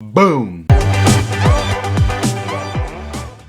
Boom!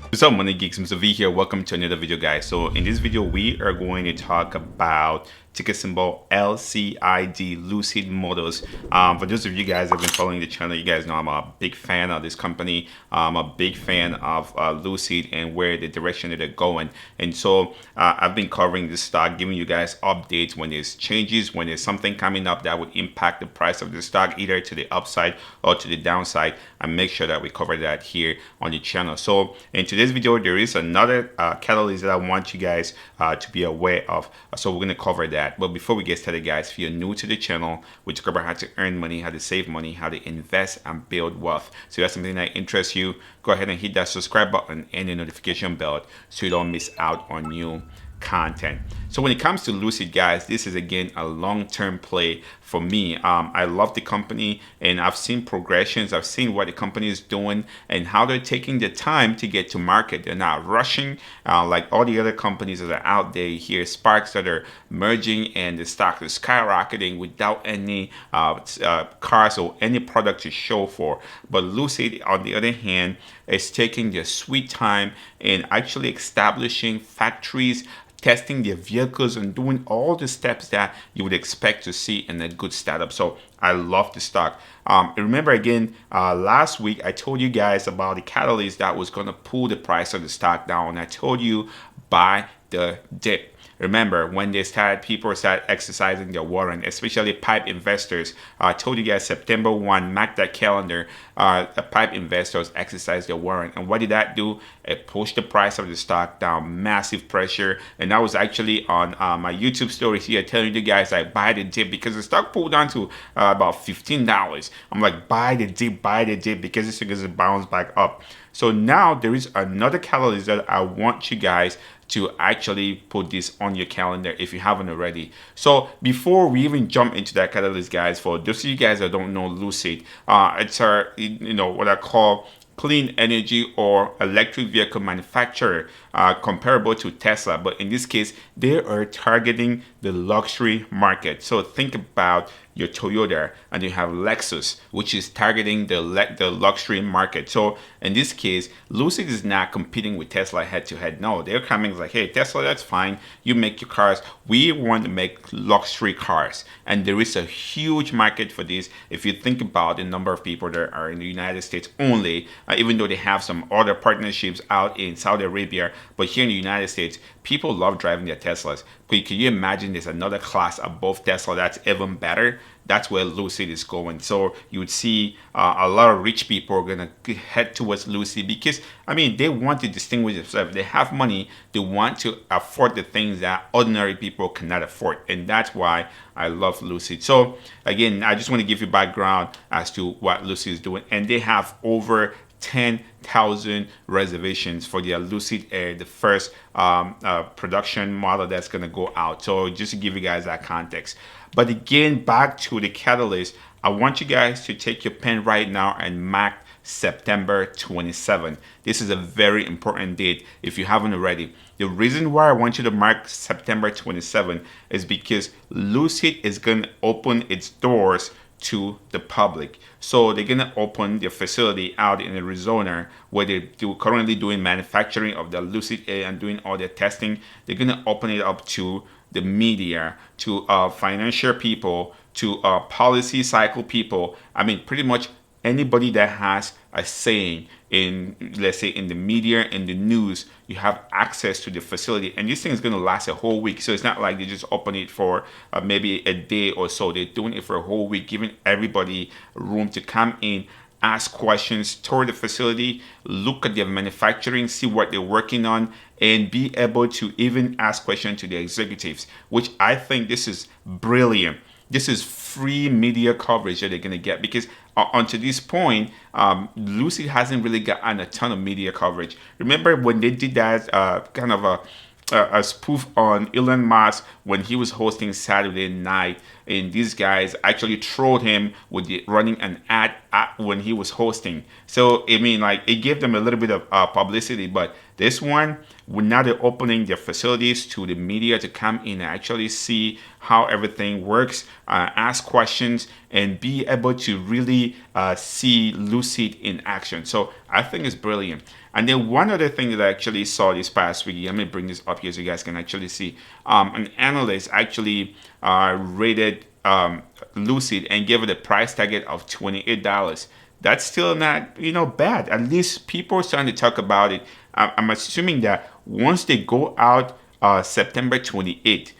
What's up, Money Geeks? Mr. V here. Welcome to another video, guys. So in this video, we are going to talk about ticker symbol LCID, Lucid Motors. For those of you guys that have been following the channel, you guys know I'm a big fan of this company. I'm a big fan of Lucid and where the direction that they're going. And so I've been covering this stock, giving you guys updates when there's changes, when there's something coming up that would impact the price of the stock, either to the upside or to the downside. And make sure that we cover that here on the channel. So in today's video, there is another catalyst that I want you guys to be aware of. So we're going to cover that. But before we get started, guys, if you're new to the channel, we talk about how to earn money, how to save money, how to invest and build wealth. So if that's something that interests you, go ahead and hit that subscribe button and the notification bell so you don't miss out on new content. So when it comes to Lucid, guys, this is again a long-term play for me. I love the company and I've seen progressions. I've seen what the company is doing and how they're taking the time to get to market. They're not rushing like all the other companies that are out there. Here, Sparks that are merging and the stock is skyrocketing without any cars or any product to show for. But Lucid, on the other hand, is taking their sweet time and actually establishing factories, testing their vehicles and doing all the steps that you would expect to see in a good startup. So I love the stock. Remember again, last week I told you guys about the catalyst that was going to pull the price of the stock down. I told you buy the dip. Remember, when people started exercising their warrant, especially pipe investors. I told you guys September 1, mark that calendar. The pipe investors exercised their warrant. And what did that do? It pushed the price of the stock down, massive pressure. And that was actually on my YouTube stories here telling you guys I buy the dip because the stock pulled down to about $15. I'm like, buy the dip because this thing is bounce back up. So now there is another catalyst that I want you guys to actually put this on your calendar if you haven't already. So before we even jump into that catalyst, guys, for those of you guys that don't know Lucid, it's what I call clean energy or electric vehicle manufacturer, comparable to Tesla, but in this case they are targeting the luxury market. So think about your Toyota and you have Lexus, which is targeting the luxury market. So in this case, Lucid is not competing with Tesla head to head. No, they're coming like, hey, Tesla, that's fine. You make your cars. We want to make luxury cars. And there is a huge market for this. If you think about the number of people that are in the United States only, even though they have some other partnerships out in Saudi Arabia, but here in the United States, people love driving their Teslas. Can you imagine there's another class above Tesla that's even better? That's where Lucid is going. So you would see a lot of rich people are going to head towards Lucid because, I mean, they want to distinguish themselves. They have money. They want to afford the things that ordinary people cannot afford. And that's why I love Lucid. So again, I just want to give you background as to what Lucid is doing. And they have over 10,000 reservations for their Lucid Air, the first production model that's going to go out. So just to give you guys that context. But again, back to the catalyst, I want you guys to take your pen right now and mark September 27. This is a very important date if you haven't already. The reason why I want you to mark September 27 is because Lucid is going to open its doors to the public. So they're gonna open their facility out in Arizona where they're currently doing manufacturing of the Lucid Air and doing all their testing. They're gonna open it up to the media, to financial people, to policy cycle people. I mean, pretty much anybody that has a saying in, let's say, in the media, in the news, you have access to the facility. And this thing is going to last a whole week. So it's not like they just open it for maybe a day or so. They're doing it for a whole week, giving everybody room to come in, ask questions, tour the facility, look at their manufacturing, see what they're working on, and be able to even ask questions to the executives, which I think this is brilliant. This is free media coverage that they're going to get because until this point, Lucid hasn't really gotten a ton of media coverage. Remember when they did that kind of a spoof on Elon Musk when he was hosting Saturday Night, and these guys actually trolled him with running an ad when he was hosting. So I mean, like, it gave them a little bit of publicity, but This one, now they're opening their facilities to the media to come in and actually see how everything works, ask questions, and be able to really see Lucid in action. So I think it's brilliant. And then one other thing that I actually saw this past week, I'm going to bring this up here so you guys can actually see. An analyst actually rated Lucid and gave it a price target of $28. That's still not, bad. At least people are starting to talk about it. I'm assuming that once they go out September 28th,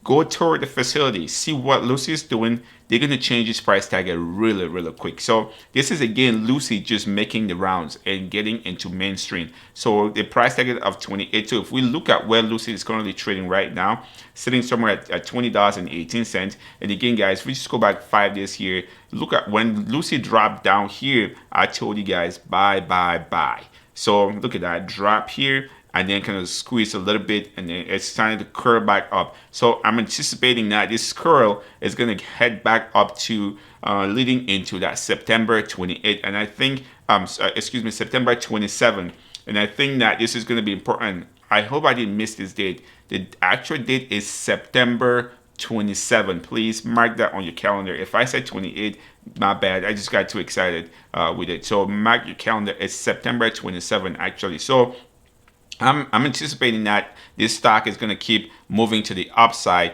go tour the facility, see what Lucid is doing, they're going to change its price tag really, really quick. So this is, again, Lucid just making the rounds and getting into mainstream. So the price tag of 28. So if we look at where Lucid is currently trading right now, sitting somewhere at $20.18. And again, guys, if we just go back 5 days here, look at when Lucid dropped down here, I told you guys, buy, buy, buy. So look at that drop here, and then kind of squeeze a little bit, and then it's starting to curl back up. So I'm anticipating that this curl is going to head back up to leading into that September 28th, and I think, September 27th. And I think that this is going to be important. I hope I didn't miss this date. The actual date is September 27. Please mark that on your calendar. If I said 28, my bad. I just got too excited with it. So mark your calendar. It's September 27 actually. So I'm anticipating that this stock is going to keep moving to the upside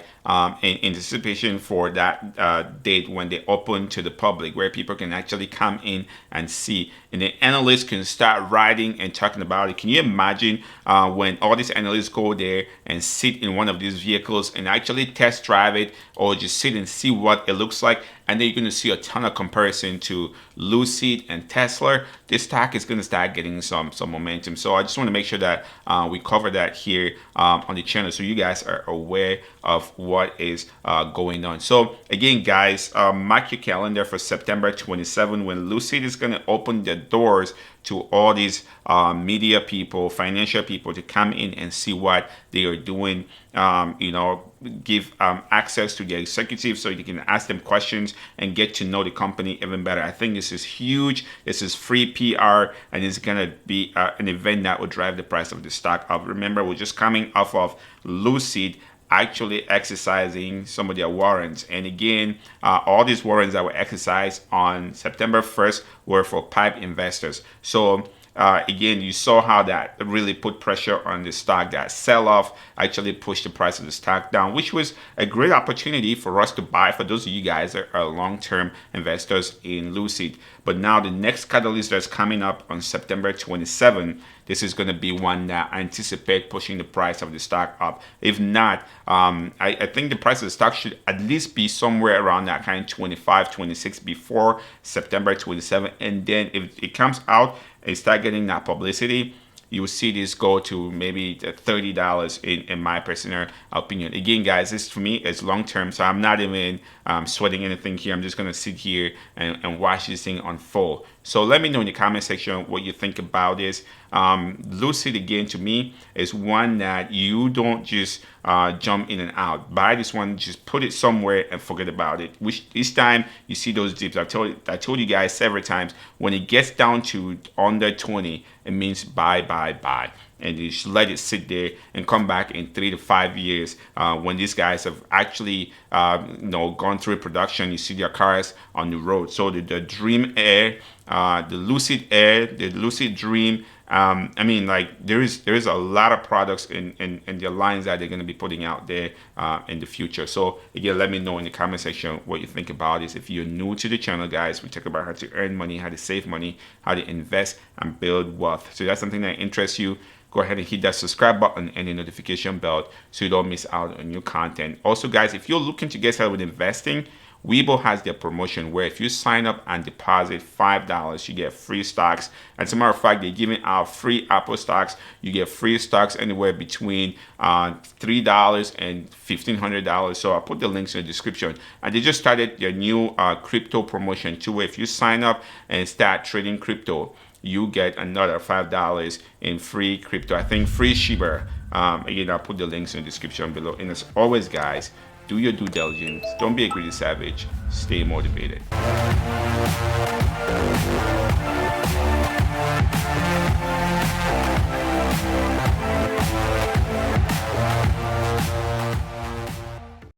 in anticipation for that date when they open to the public, where people can actually come in and see, and the analysts can start writing and talking about it. Can you imagine when all these analysts go there and sit in one of these vehicles and actually test drive it, or just sit and see what it looks like? And then you're going to see a ton of comparison to Lucid and Tesla. This stock is going to start getting some momentum. So I just want to make sure that we cover that here on the channel, so you guys are aware of what is going on. So again, guys, mark your calendar for September 27 when Lucid is going to open the doors to all these media people, financial people, to come in and see what they are doing. Give access to the executives so you can ask them questions and get to know the company even better. I think this is huge. This is free PR, and it's gonna be an event that will drive the price of the stock up. Remember, we're just coming off of Lucid actually exercising some of their warrants, and again, all these warrants that were exercised on September 1st were for PIPE investors. So again, you saw how that really put pressure on the stock. That sell-off actually pushed the price of the stock down, which was a great opportunity for us to buy, for those of you guys that are long-term investors in Lucid. But now the next catalyst that's coming up on September 27, this is going to be one that I anticipate pushing the price of the stock up. If not, I think the price of the stock should at least be somewhere around that kind of 25, 26 before September 27. And then if it comes out and start getting that publicity, you will see this go to maybe $30 in my personal opinion. Again, guys, this for me is long term, so I'm not even sweating anything here. I'm just gonna sit here and watch this thing unfold. So let me know in the comment section what you think about this. Lucid, again, to me, is one that you don't just jump in and out. Buy this one, just put it somewhere and forget about it. Which each time you see those dips, I told you guys several times, when it gets down to under 20, it means buy, buy, buy. And you should let it sit there and come back in 3 to 5 years when these guys have actually gone through production. You see their cars on the road. So the Dream Air, the Lucid Air, the Lucid Dream, there is a lot of products in their lines that they're going to be putting out there in the future. So again, let me know in the comment section what you think about this. If you're new to the channel, guys, we talk about how to earn money, how to save money, how to invest and build wealth. So that's something that interests you, go ahead and hit that subscribe button and the notification bell so you don't miss out on new content. Also, guys, if you're looking to get started with investing, Webull has their promotion where if you sign up and deposit $5, you get free stocks. As a matter of fact, they're giving out free Apple stocks. You get free stocks anywhere between $3 and $1,500. So I'll put the links in the description. And they just started their new crypto promotion too, where if you sign up and start trading crypto, you get another $5 in free crypto. I think free Shiba. Again, I'll put the links in the description below. And as always, guys, do your due diligence. Don't be a greedy savage. Stay motivated.